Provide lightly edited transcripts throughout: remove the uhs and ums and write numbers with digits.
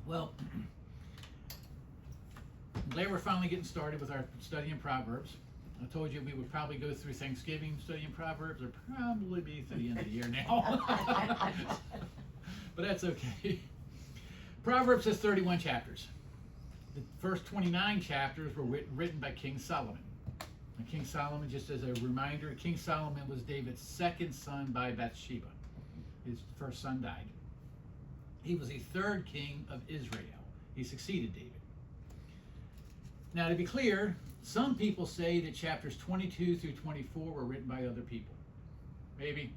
Well, I'm glad we're finally getting started with our study in Proverbs. I told you we would probably go through Thanksgiving studying Proverbs, or probably be through the end of the year now. But that's okay. Proverbs has 31 chapters. The first 29 chapters were written by King Solomon. And King Solomon, just as a reminder, King Solomon was David's second son by Bathsheba. His first son died. He was the third king of Israel. He succeeded David. Now, to be clear, some people say that chapters 22 through 24 were written by other people. Maybe.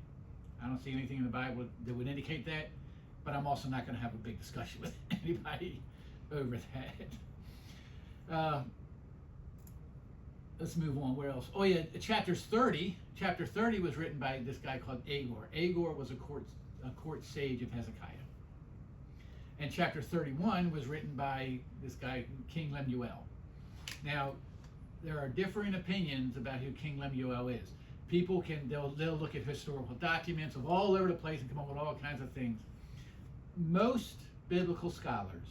I don't see anything in the Bible that would indicate that, but I'm also not going to have a big discussion with anybody over that. Let's move on. Where else? Oh yeah, chapter 30 was written by this guy called Agor. Agor was a court sage of Hezekiah. And chapter 31 was written by this guy, King Lemuel. Now, there are differing opinions about who King Lemuel is. People they'll look at historical documents of all over the place and come up with all kinds of things. Most biblical scholars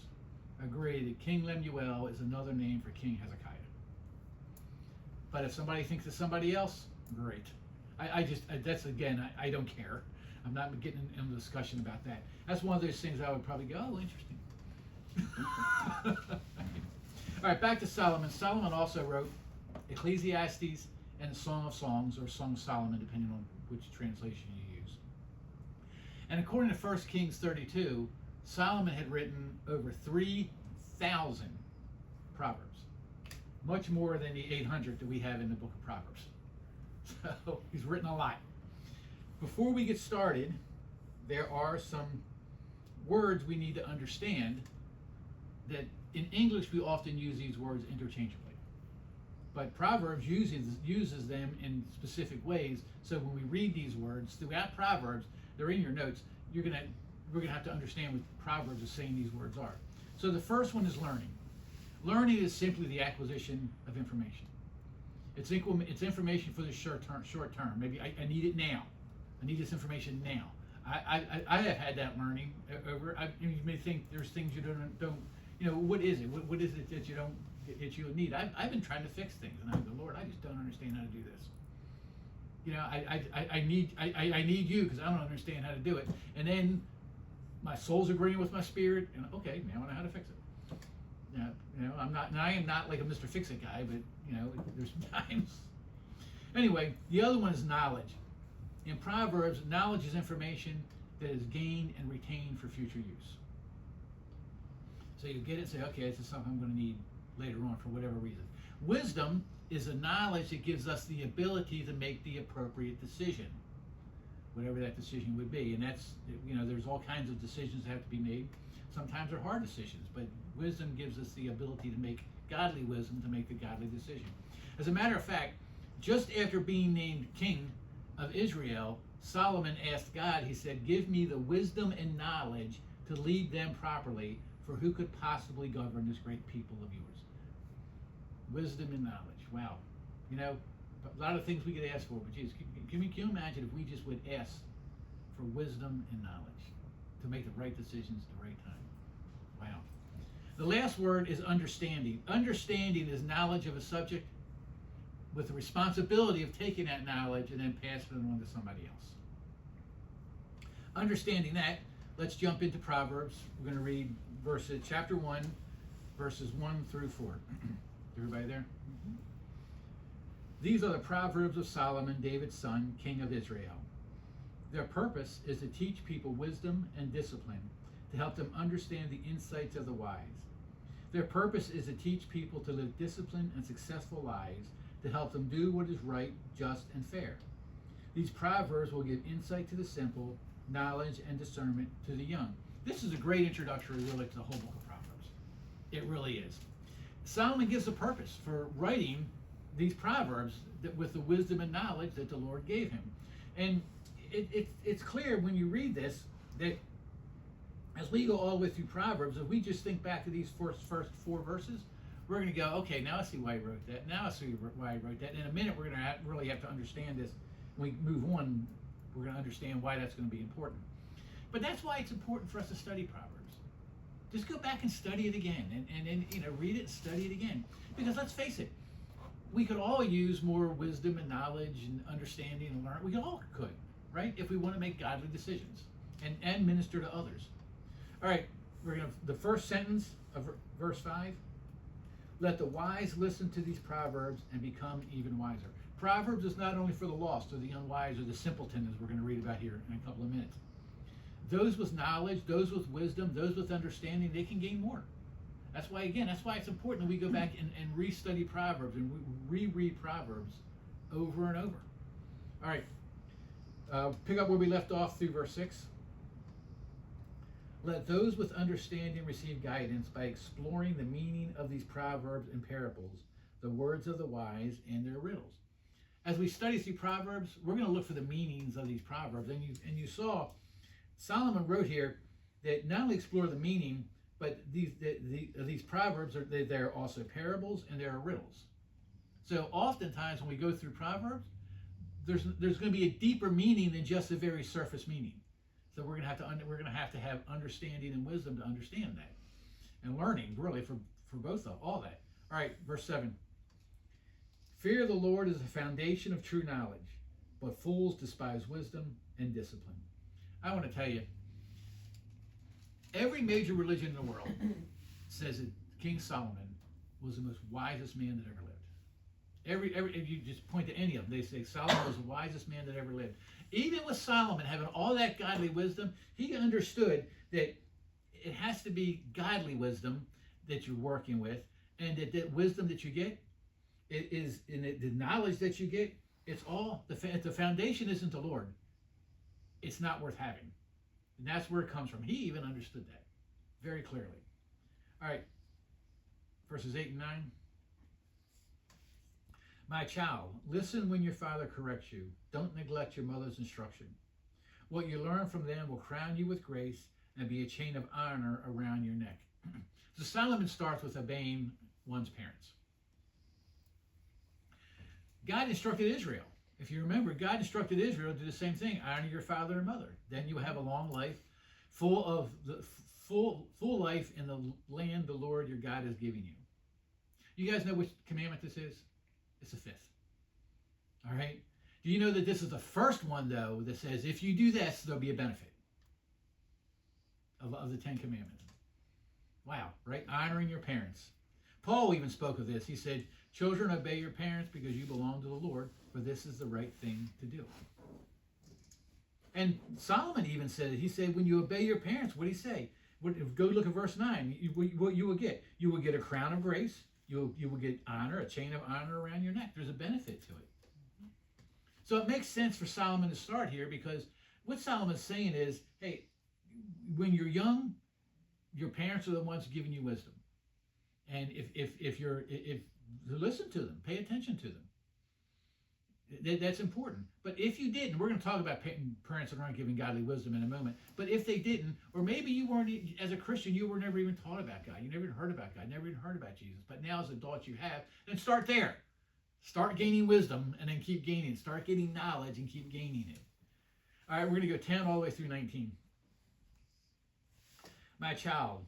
agree that King Lemuel is another name for King Hezekiah. But if somebody thinks it's somebody else, great. That's again, I don't care. I'm not getting into a discussion about that. That's one of those things I would probably go, oh, interesting. All right, back to Solomon. Solomon also wrote Ecclesiastes and the Song of Songs, or Song of Solomon, depending on which translation you use. And according to 1 Kings 32, Solomon had written over 3,000 Proverbs. Much more than the 800 that we have in the book of Proverbs. So he's written a lot. Before we get started, there are some words we need to understand that in English we often use these words interchangeably. But Proverbs uses them in specific ways, so when we read these words throughout Proverbs, they're in your notes, we're gonna have to understand what Proverbs is saying these words are. So the first one is learning. Learning is simply the acquisition of information. It's information for the short term. Maybe I need it now. I need this information now. I have had that learning over. You may think there's things you don't. What is it? What is it that you need? I've been trying to fix things, and I go, Lord, I just don't understand how to do this. I need you because I don't understand how to do it. And then my soul's agreeing with my spirit, and okay, now I know how to fix it. I am not like a Mr. Fix-It guy, but there's times. Anyway, the other one is knowledge. In Proverbs, knowledge is information that is gained and retained for future use. So you get it and say, okay, this is something I'm going to need later on for whatever reason. Wisdom is a knowledge that gives us the ability to make the appropriate decision, whatever that decision would be. And that's, there's all kinds of decisions that have to be made. Sometimes they're hard decisions, but wisdom gives us the ability to make godly wisdom, to make the godly decision. As a matter of fact, just after being named king of Israel, Solomon asked God, he said, give me the wisdom and knowledge to lead them properly, for who could possibly govern this great people of yours? Wisdom and knowledge. Wow. A lot of things we could ask for, but geez, can you imagine if we just would ask for wisdom and knowledge to make the right decisions at the right time? Wow. The last word is understanding. Understanding is knowledge of a subject with the responsibility of taking that knowledge and then passing it on to somebody else. Understanding that, let's jump into Proverbs. We're going to read chapter 1, verses 1 through 4. Everybody there? Mm-hmm. These are the Proverbs of Solomon, David's son, king of Israel. Their purpose is to teach people wisdom and discipline, to help them understand the insights of the wise. Their purpose is to teach people to live disciplined and successful lives, to help them do what is right, just, and fair. These proverbs will give insight to the simple, knowledge and discernment to the young. This is a great introductory, really, to the whole book of Proverbs. It really is. Solomon gives a purpose for writing these proverbs with the wisdom and knowledge that the Lord gave him. And it's clear when you read this that as we go all the way through Proverbs, if we just think back to these first 4 verses, we're going to go, okay, now I see why he wrote that. Now I see why he wrote that. In a minute, we're going to really have to understand this. When we move on, we're going to understand why that's going to be important. But that's why it's important for us to study Proverbs. just go back and study it again, and read it and study it again. Because let's face it, we could all use more wisdom and knowledge and understanding and learn. We all could, right? If we want to make godly decisions and minister to others. All right, the first sentence of verse 5. Let the wise listen to these proverbs and become even wiser. Proverbs is not only for the lost or the unwise or the simpleton, as we're going to read about here in a couple of minutes. Those with knowledge, those with wisdom, those with understanding, they can gain more. That's why it's important that we go back and re-study Proverbs and reread Proverbs over and over. All right, pick up where we left off through verse 6. Let those with understanding receive guidance by exploring the meaning of these proverbs and parables, the words of the wise and their riddles. As we study through Proverbs, we're going to look for the meanings of these proverbs. And you saw Solomon wrote here that not only explore the meaning, but these proverbs they're also parables and there are riddles. So oftentimes when we go through Proverbs, there's going to be a deeper meaning than just a very surface meaning. So we're going to have to have understanding and wisdom to understand that, and learning really for both of all that. All right, verse 7. Fear of the Lord is the foundation of true knowledge, but fools despise wisdom and discipline. I want to tell you, every major religion in the world says that King Solomon was the most wisest man that ever lived. If you just point to any of them, they say Solomon was the wisest man that ever lived. Even with Solomon having all that godly wisdom, he understood that it has to be godly wisdom that you're working with, and that wisdom that you get is in the knowledge that you get. It's all if the foundation isn't the Lord, it's not worth having, and that's where it comes from. He even understood that very clearly. All right, verses 8 and 9. My child, listen when your father corrects you. Don't neglect your mother's instruction. What you learn from them will crown you with grace and be a chain of honor around your neck. So Solomon starts with obeying one's parents. God instructed Israel. If you remember, God instructed Israel to do the same thing. Honor your father and mother. Then you have a long life, full life in the land the Lord your God is giving you. You guys know which commandment this is? It's the 5th. All right? Do you know that this is the first one, though, that says if you do this, there'll be a benefit of the 10 commandments? Wow, right? Honoring your parents. Paul even spoke of this. He said, children, obey your parents because you belong to the Lord, for this is the right thing to do. And Solomon even said it. He said, when you obey your parents, what did he say? Go look at verse 9. What you will get? You will get a crown of grace. You will get honor, a chain of honor around your neck. There's a benefit to it. So it makes sense for Solomon to start here, because what Solomon's saying is, hey, when you're young, your parents are the ones giving you wisdom. And if you listen to them, pay attention to them. That's important. But if you didn't, we're going to talk about parents that aren't giving godly wisdom in a moment. But if they didn't, or maybe you weren't, as a Christian, you were never even taught about God. You never even heard about God. Never even heard about Jesus. But now as adults you have, then start there. Start gaining wisdom and then keep gaining. Start getting knowledge and keep gaining it. All right, we're going to go 10 all the way through 19. My child,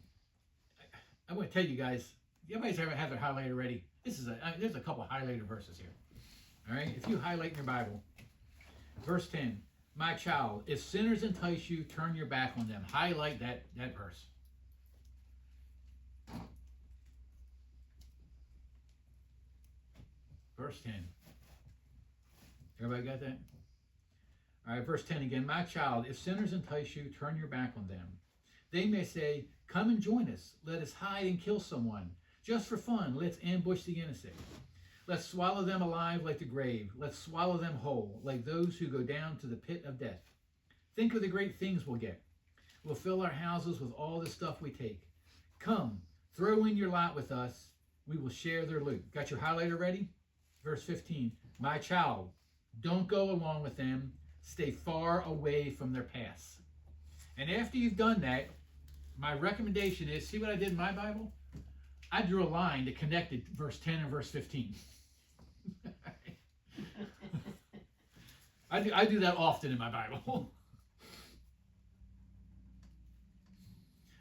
I want to tell you guys, everybody's ever have their highlighter ready? There's a couple of highlighted verses here. All right, if you highlight in your Bible, verse 10, my child, if sinners entice you, turn your back on them. Highlight that verse. Verse 10. Everybody got that? All right, verse 10 again. My child, if sinners entice you, turn your back on them. They may say, come and join us. Let us hide and kill someone. Just for fun, let's ambush the innocent. Let's swallow them alive like the grave. Let's swallow them whole, like those who go down to the pit of death. Think of the great things we'll get. We'll fill our houses with all the stuff we take. Come, throw in your lot with us. We will share their loot. Got your highlighter ready? Verse 15. My child, don't go along with them. Stay far away from their paths. And after you've done that, my recommendation is, see what I did in my Bible? I drew a line that connected verse 10 and verse 15. I do that often in my Bible.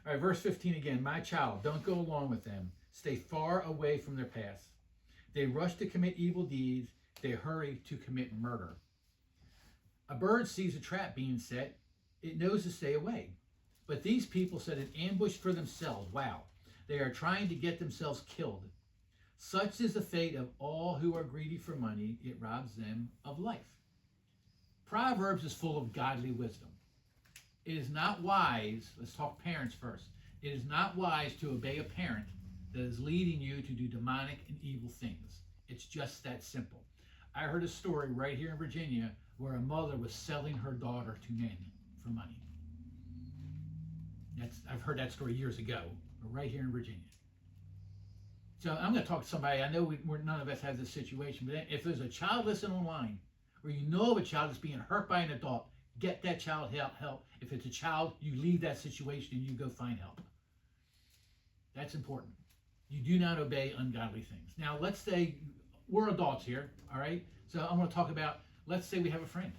All All right, verse 15 again. My child, don't go along with them. Stay far away from their paths. They rush to commit evil deeds. They hurry to commit murder. A bird sees a trap being set. It knows to stay away. But these people set an ambush for themselves. Wow. They are trying to get themselves killed. Such is the fate of all who are greedy for money. It robs them of life. Proverbs is full of godly wisdom. It is not wise, let's talk parents first. It is not wise to obey a parent that is leading you to do demonic and evil things. It's just that simple. I heard a story right here in Virginia where a mother was selling her daughter to men for money. I've heard that story years ago, but right here in Virginia. So I'm going to talk to somebody. I know none of us have this situation, but if there's a child listening online, or you know of a child that's being hurt by an adult, get that child help. If it's a child, you leave that situation and you go find help. That's important. You do not obey ungodly things. Now, let's say we're adults here, all right? So I'm going to talk about, let's say we have a friend.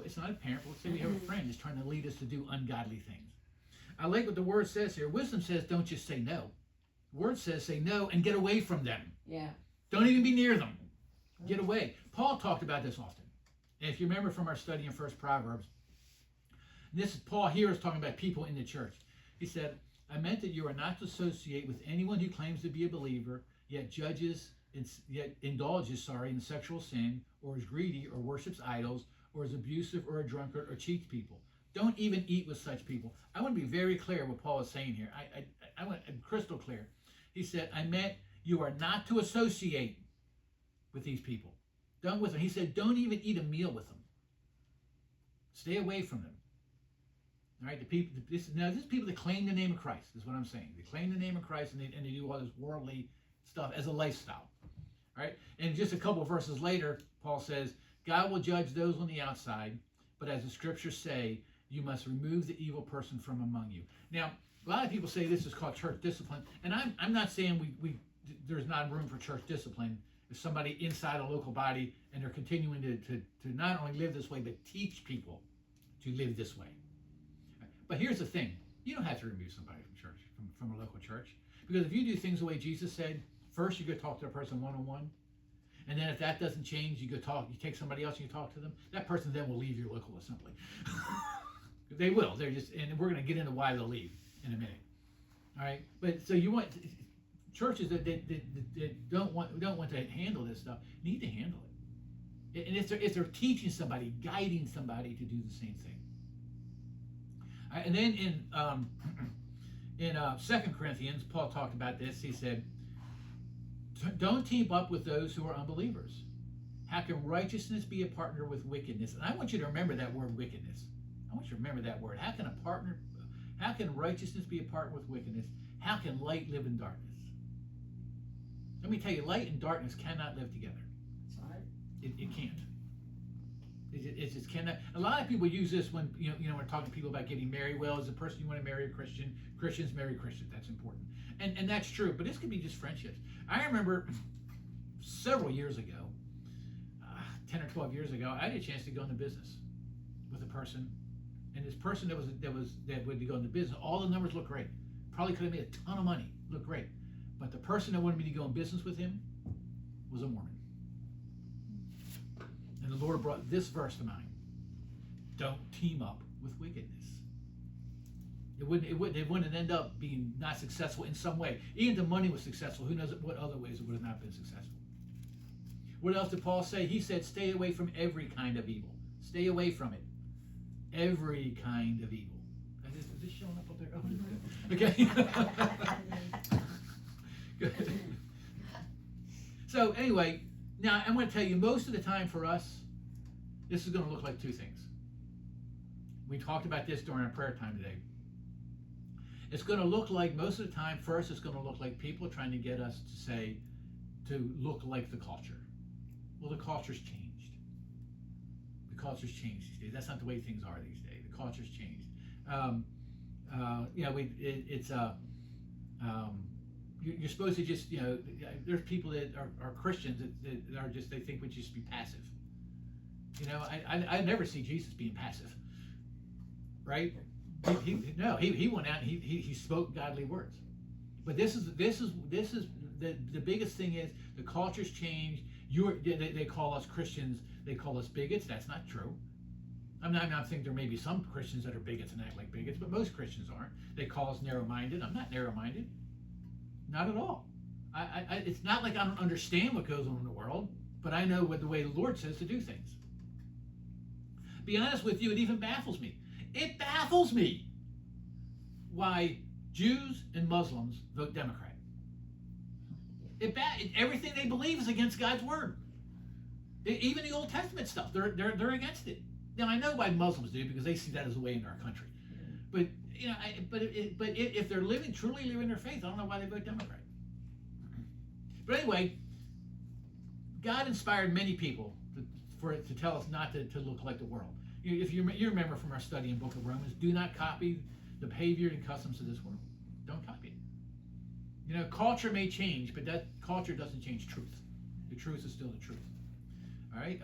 It's not a parent, but let's say we have a friend that's trying to lead us to do ungodly things. I like what the word says here. Wisdom says don't just say no. The word says say no and get away from them. Yeah. Don't even be near them. Get away. Paul talked about this often. And if you remember from our study in First Proverbs, Paul here is talking about people in the church. He said, I meant that you are not to associate with anyone who claims to be a believer, yet indulges in sexual sin, or is greedy, or worships idols, or is abusive, or a drunkard, or cheats people. Don't even eat with such people. I want to be very clear what Paul is saying here. I want to be crystal clear. He said, I meant you are not to associate with these people. Don't with them. He said, don't even eat a meal with them. Stay away from them. All right, this is people that claim the name of Christ, is what I'm saying. They claim the name of Christ and they do all this worldly stuff as a lifestyle. All right, and just a couple of verses later, Paul says, God will judge those on the outside, but as the scriptures say, you must remove the evil person from among you. Now, a lot of people say this is called church discipline, and I'm not saying there's not room for church discipline if somebody inside a local body and they're continuing to not only live this way, but teach people to live this way. But here's the thing. You don't have to remove somebody from church, from a local church. Because if you do things the way Jesus said, first you go talk to a person one-on-one, and then if that doesn't change, you take somebody else and you talk to them, that person then will leave your local assembly. They will. And we're going to get into why they'll leave in a minute. All right? But so you want churches that don't want to handle this stuff need to handle it. And if they're teaching somebody, guiding somebody to do the same thing. All right, and then in 2 Corinthians, Paul talked about this. He said, don't team up with those who are unbelievers. How can righteousness be a partner with wickedness? And I want you to remember that word wickedness. I want you to remember that word. How can righteousness be a partner with wickedness? How can light live in darkness? Let me tell you, light and darkness cannot live together. That's right. It can't. It just cannot. A lot of people use this when we're talking to people about getting married. Well, as a person you want to marry a Christian, Christians marry Christians. That's important, and that's true. But this could be just friendships. I remember several years ago, 10 or 12 years ago, I had a chance to go into business with a person, and this person that would go into business, all the numbers looked great. Probably could have made a ton of money. Looked great, but the person that wanted me to go in business with him was a Mormon. And the Lord brought this verse to mind. Don't team up with wickedness. It wouldn't end up being not successful in some way. Even if the money was successful, who knows what other ways it would have not been successful. What else did Paul say? He said, stay away from every kind of evil. Stay away from it. Every kind of evil. Is this showing up there? Oh, good. Okay. Good. So anyway, now I'm going to tell you, most of the time for us, this is going to look like two things. We talked about this during our prayer time today. It's going to look like, most of the time, first, it's going to look like people trying to get us to look like the culture. Well, the culture's changed. The culture's changed these days. That's not the way things are these days. The culture's changed. You're supposed to just, there's people that are Christians that are just, they think we just be passive. I never see Jesus being passive, right? He went out and he spoke godly words. But this is the biggest thing is the culture's changed. They call us Christians. They call us bigots. That's not true. I'm not saying there may be some Christians that are bigots and act like bigots, but most Christians aren't. They call us narrow-minded. I'm not narrow-minded. Not at all. It's not like I don't understand what goes on in the world, but I know what the way the Lord says to do things. Be honest with you, it even baffles me. It baffles me why Jews and Muslims vote Democrat. Everything they believe is against God's word. Even the Old Testament stuff, they're against it. Now I know why Muslims do, because they see that as a way into our country. But if they're truly living their faith, I don't know why they vote Democrat. But anyway, God inspired many people to tell us not to look like the world. If you remember from our study in Book of Romans, do not copy the behavior and customs of this world. Don't copy it. Culture may change, but that culture doesn't change truth. The truth is still the truth. All right.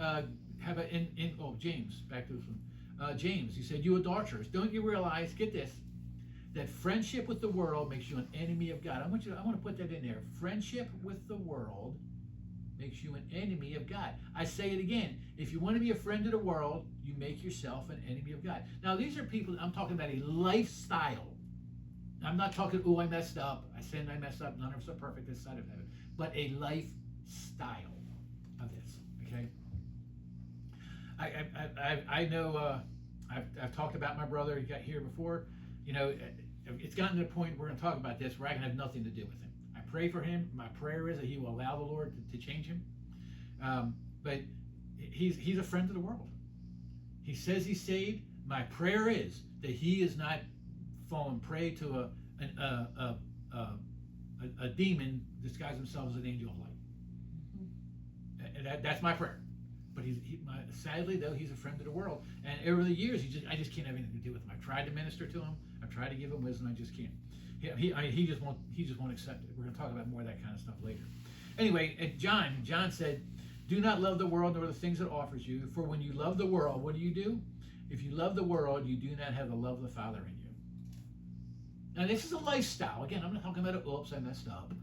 James, back to this one. James, he said, "You adulterers, don't you realize? Get this, that friendship with the world makes you an enemy of God." I want to put that in there. Friendship with the world makes you an enemy of God. I say it again. If you want to be a friend of the world, you make yourself an enemy of God. Now, these are people, I'm talking about a lifestyle. I'm not talking, I messed up. I sinned, I messed up. None of us are perfect this side of heaven. But a lifestyle of this, okay? I know, I've talked about my brother. He got here before. It's gotten to the point we're going to talk about this where I can have nothing to do with him. I pray for him. My prayer is that he will allow the Lord to change him. But he's a friend of the world. He says he's saved. My prayer is that he is not fallen prey to a demon disguised himself as an angel of light. And that's my prayer. But sadly, though, he's a friend of the world. And over the years, I just can't have anything to do with him. I've tried to minister to him. I've tried to give him wisdom. I just can't. He just won't accept it. We're going to talk about more of that kind of stuff later. Anyway, John said, "Do not love the world nor the things it offers you. For when you love the world, what do? If you love the world, you do not have the love of the Father in you." Now, this is a lifestyle. Again, I'm not talking about I messed up.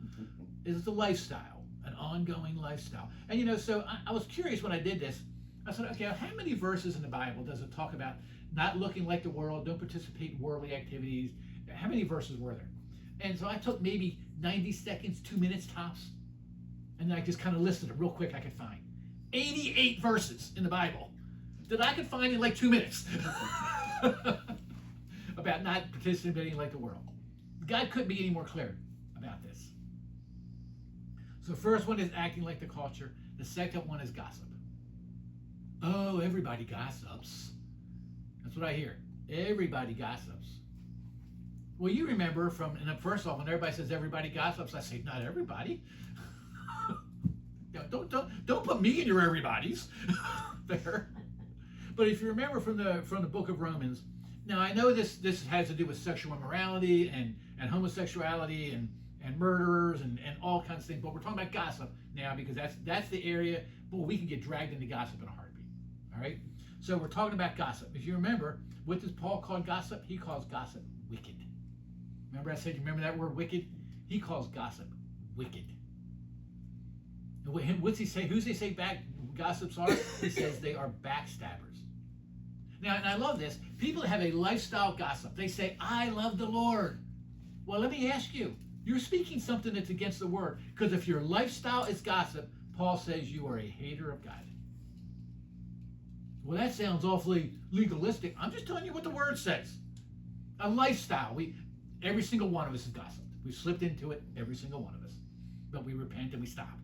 This is a lifestyle, an ongoing lifestyle. And so I was curious when I did this. I said, okay, how many verses in the Bible does it talk about not looking like the world, don't participate in worldly activities? How many verses were there? And so I took maybe 90 seconds, 2 minutes tops, and then I just kind of listed them real quick I could find. 88 verses in the Bible that I could find in like 2 minutes about not participating like the world. God couldn't be any more clear about this. So the first one is acting like the culture. The second one is gossip. Oh, everybody gossips. That's what I hear. Everybody gossips. Well, you remember and first off, when everybody says everybody gossips, I say, not everybody. Don't put me in your everybody's. There. But if you remember from the book of Romans, now I know this has to do with sexual immorality and homosexuality and murderers and all kinds of things, but we're talking about gossip now because that's the area. Boy, we can get dragged into gossip in a heartbeat. All right, so we're talking about gossip. If you remember, what does Paul call gossip? He calls gossip wicked. Remember I said, you remember that word wicked? He calls gossip wicked. And what's he say? Who's they say gossips are? He says they are backstabbers. Now, and I love this. People have a lifestyle gossip. They say, I love the Lord. Well, let me ask you. You're speaking something that's against the word. Because if your lifestyle is gossip, Paul says you are a hater of God. Well, that sounds awfully legalistic. I'm just telling you what the word says. A lifestyle. Every single one of us is gossiped. We've slipped into it, every single one of us. But we repent and we stop.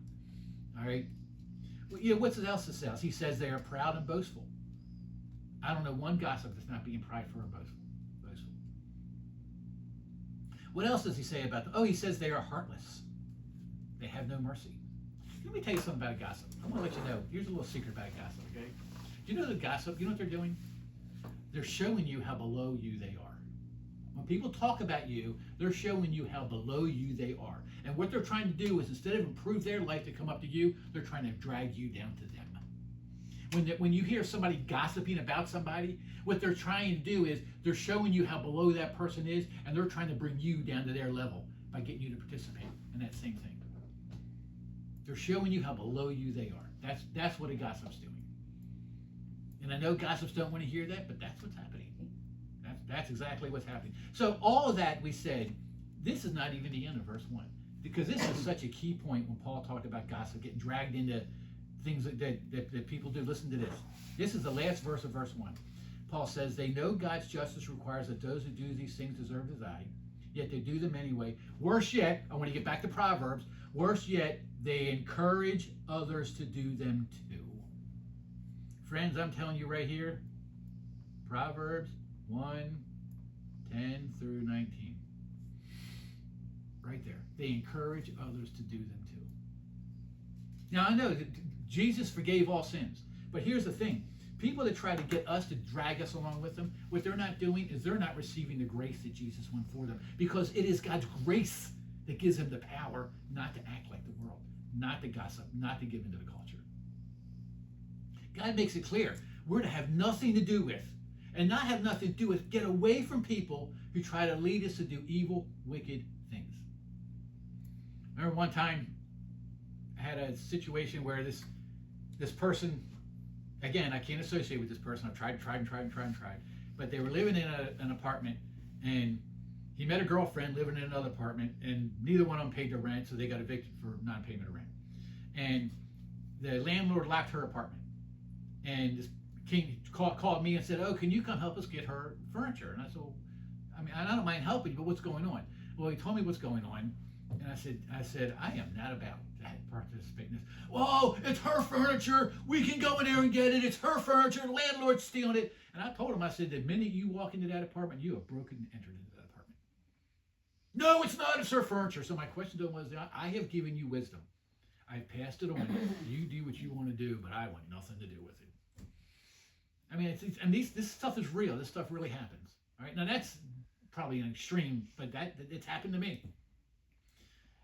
All right? Well, what else it says? He says they are proud and boastful. I don't know one gossip that's not being prideful or boastful. What else does he say about them? Oh, he says they are heartless. They have no mercy. Let me tell you something about gossip. I want to let you know. Here's a little secret about gossip, okay? Do you know the gossip? You know what they're doing? They're showing you how below you they are. When people talk about you, they're showing you how below you they are. And what they're trying to do is instead of improve their life to come up to you, they're trying to drag you down to them. When you hear somebody gossiping about somebody, what they're trying to do is they're showing you how below that person is, and they're trying to bring you down to their level by getting you to participate in that same thing. They're showing you how below you they are. That's what a gossip's doing. And I know gossips don't want to hear that, but that's what's happening. That's exactly what's happening. So all of that we said, this is not even the end of verse 1. Because this is such a key point when Paul talked about gossip, getting dragged into things that people do. Listen to this. This is the last verse of verse 1. Paul says, they know God's justice requires that those who do these things deserve to die, yet they do them anyway. Worse yet, I want to get back to Proverbs, worse yet, they encourage others to do them too. Friends, I'm telling you right here, Proverbs 1:10 through 19. Right there. They encourage others to do them too. Now, I know that Jesus forgave all sins, but here's the thing. People that try to get us to drag us along with them, what they're not doing is they're not receiving the grace that Jesus won for them, because it is God's grace that gives them the power not to act like the world, not to gossip, not to give into the culture. God makes it clear we're to have nothing to do with, and not have nothing to do with, get away from people who try to lead us to do evil, wicked things. I remember one time I had a situation where this person, again, I can't associate with this person. I've tried, but they were living in an apartment, and he met a girlfriend living in another apartment, and neither one of them paid their rent, so they got evicted for non-payment of rent. And the landlord locked her apartment, and this king called me and said, "Oh, can you come help us get her furniture?" And I said, well, I mean, I don't mind helping, but what's going on? Well, he told me what's going on, and I said, I am not about to participate in this. Oh, it's her furniture. We can go in there and get it. It's her furniture. The landlord's stealing it. And I told him, I said, the minute you walk into that apartment, you have broken and entered into that apartment. No, it's not. It's her furniture. So my question to him was, I have given you wisdom. I've passed it on. You do what you want to do, but I want nothing to do with it. I mean, this stuff is real. This stuff really happens. All right. Now that's probably an extreme, but it's happened to me.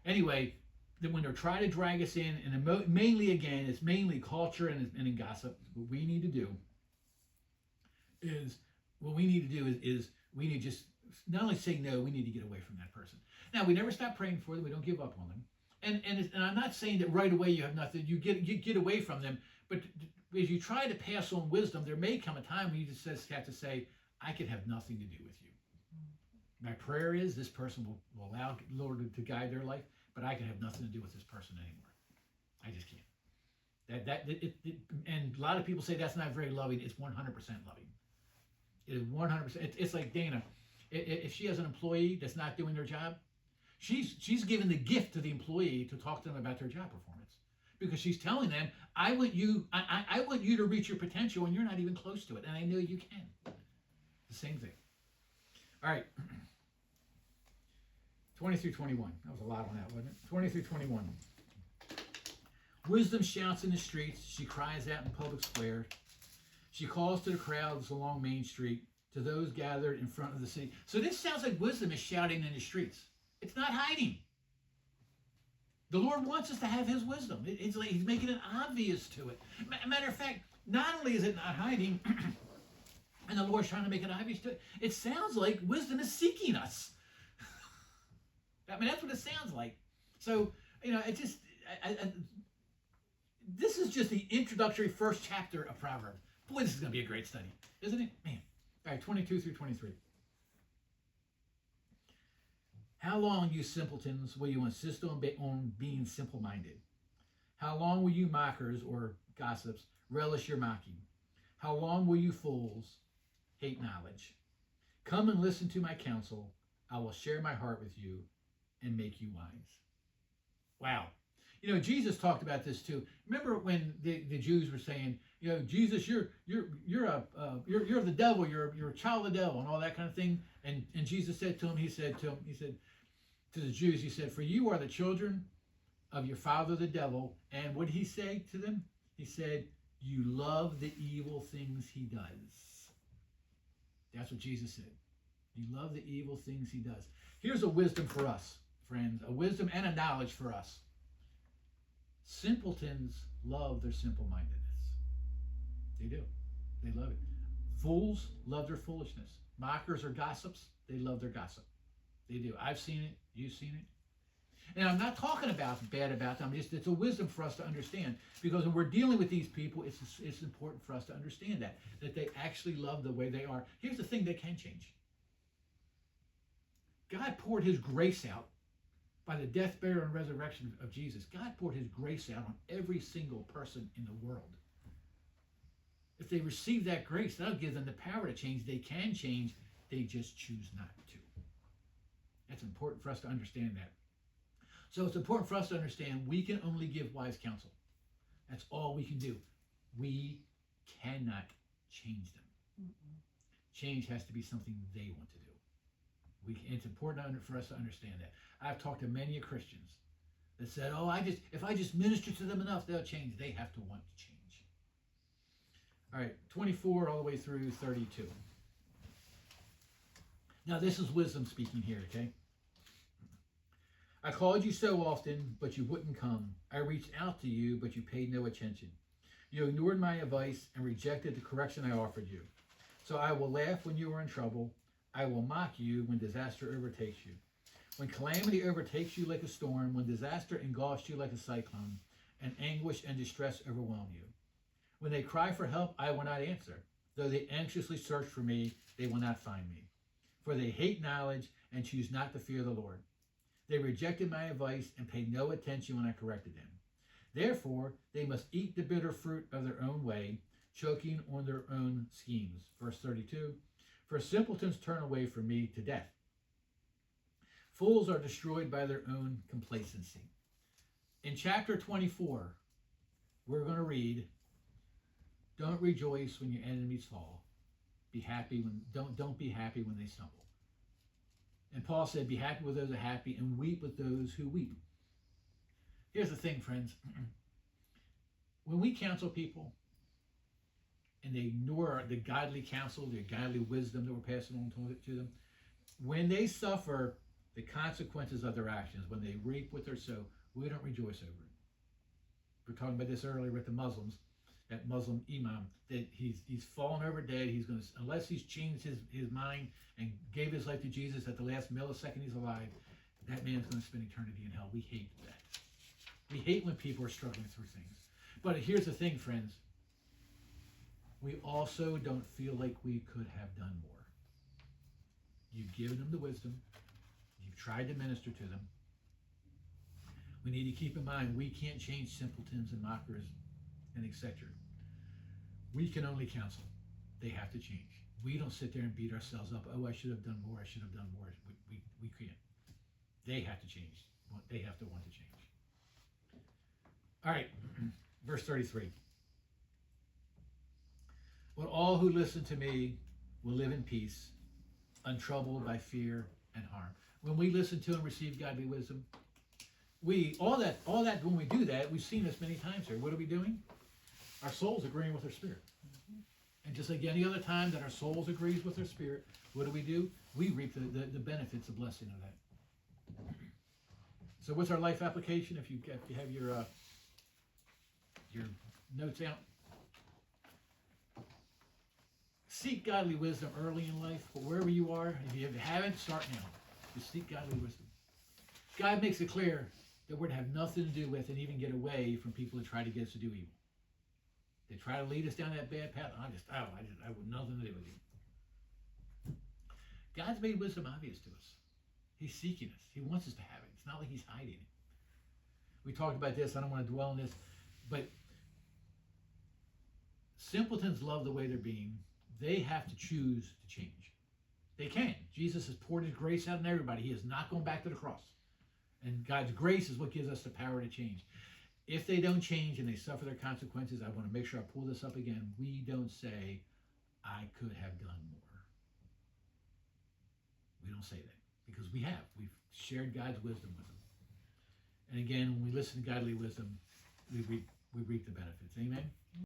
Anyway, that when they're trying to drag us in, and mainly again, it's mainly culture and in gossip. What we need to do is we need to just not only say no, we need to get away from that person. Now, we never stop praying for them. We don't give up on them. And I'm not saying that right away you have nothing. You get away from them, but as you try to pass on wisdom, there may come a time when you just have to say, I could have nothing to do with you. My prayer is this person will allow the Lord to guide their life, but I can have nothing to do with this person anymore. I just can't. And a lot of people say that's not very loving. It's 100% loving. It is 100%. It's like Dana. If she has an employee that's not doing their job, she's giving the gift to the employee to talk to them about their job performance, because she's telling them, I want you to reach your potential, and you're not even close to it, and I know you can. The same thing. All right. 20 through 21. That was a lot on that, wasn't it? 20 through 21. Wisdom shouts in the streets. She cries out in public squares. She calls to the crowds along Main Street, to those gathered in front of the city. So this sounds like wisdom is shouting in the streets. It's not hiding. The Lord wants us to have his wisdom. It's like he's making it obvious to it. Matter of fact, not only is it not hiding, and the Lord's trying to make it obvious to it, it sounds like wisdom is seeking us. I mean, that's what it sounds like. So, it just, this is just the introductory first chapter of Proverbs. Boy, this is going to be a great study, isn't it? Man. All right, 22 through 23. How long, you simpletons, will you insist on being simple-minded? How long will you mockers or gossips relish your mocking? How long will you fools hate knowledge? Come and listen to my counsel. I will share my heart with you and make you wise. Wow. Jesus talked about this too. Remember when the Jews were saying, Jesus, you're the devil, you're a child of the devil, and all that kind of thing. And Jesus said to him, he said to the Jews, he said, for you are the children of your father the devil. And what did he say to them? He said, you love the evil things he does. That's what Jesus said. You love the evil things he does. Here's a wisdom for us, friends, a wisdom and a knowledge for us. Simpletons love their simple-mindedness. They do. They love it. Fools love their foolishness. Mockers or gossips, they love their gossip. They do. I've seen it. You've seen it. And I'm not talking about bad about them. It's a wisdom for us to understand. Because when we're dealing with these people, it's important for us to understand that they actually love the way they are. Here's the thing, they can change. God poured his grace out by the death, burial, and resurrection of Jesus. God poured his grace out on every single person in the world. If they receive that grace, that'll give them the power to change. They can change. They just choose not to. That's important for us to understand that. So it's important for us to understand we can only give wise counsel. That's all we can do. We cannot change them. Mm-mm. Change has to be something they want to do. It's important for us to understand that. I've talked to many Christians that said, "Oh, if I just minister to them enough, they'll change." They have to want to change. All right, 24 all the way through 32. Now, this is wisdom speaking here, okay? I called you so often, but you wouldn't come. I reached out to you, but you paid no attention. You ignored my advice and rejected the correction I offered you. So I will laugh when you are in trouble. I will mock you when disaster overtakes you. When calamity overtakes you like a storm, when disaster engulfs you like a cyclone, and anguish and distress overwhelm you. When they cry for help, I will not answer. Though they anxiously search for me, they will not find me. For they hate knowledge and choose not to fear the Lord. They rejected my advice and paid no attention when I corrected them. Therefore, they must eat the bitter fruit of their own way, choking on their own schemes. Verse 32, for simpletons turn away from me to death. Fools are destroyed by their own complacency. In chapter 24, we're going to read, don't rejoice when your enemies fall. Be happy when don't be happy when they stumble. And Paul said, be happy with those who are happy and weep with those who weep. Here's the thing, friends. When we counsel people and they ignore the godly counsel, the godly wisdom that we're passing on to them, when they suffer the consequences of their actions, when they reap what they sow, we don't rejoice over it. We were talking about this earlier with the Muslims, that Muslim imam, that he's fallen over dead. He's going to, unless he's changed his mind and gave his life to Jesus at the last millisecond he's alive, that man's going to spend eternity in hell. We hate that. We hate when people are struggling through things. But here's the thing, friends. We also don't feel like we could have done more. You've given them the wisdom. You've tried to minister to them. We need to keep in mind we can't change simpletons and mockers and etc. We can only counsel. They have to change. We don't sit there and beat ourselves up. Oh, I should have done more. I should have done more. We can't. They have to change. They have to want to change. All right, verse 33. Well, all who listen to me will live in peace, untroubled by fear and harm. When we listen to and receive godly wisdom, all that when we do that, we've seen this many times here. What are we doing? Our soul's agreeing with our spirit. Mm-hmm. And just like any other time that our souls agrees with our spirit, what do? We reap the benefits, the blessing of that. So what's our life application? If you have your notes out. Seek godly wisdom early in life, but wherever you are, if you haven't, start now. Just seek godly wisdom. God makes it clear that we're to have nothing to do with and even get away from people who try to get us to do evil. They try to lead us down that bad path. I want nothing to do with you. God's made wisdom obvious to us. He's seeking us. He wants us to have it. It's not like he's hiding it. We talked about this. I don't want to dwell on this, but simpletons love the way they're being. They have to choose to change. They can. Jesus has poured his grace out on everybody. He is not going back to the cross. And God's grace is what gives us the power to change. If they don't change and they suffer their consequences, I want to make sure I pull this up again. We don't say, I could have done more. We don't say that because we have. We've shared God's wisdom with them. And again, when we listen to godly wisdom, we reap the benefits. Amen?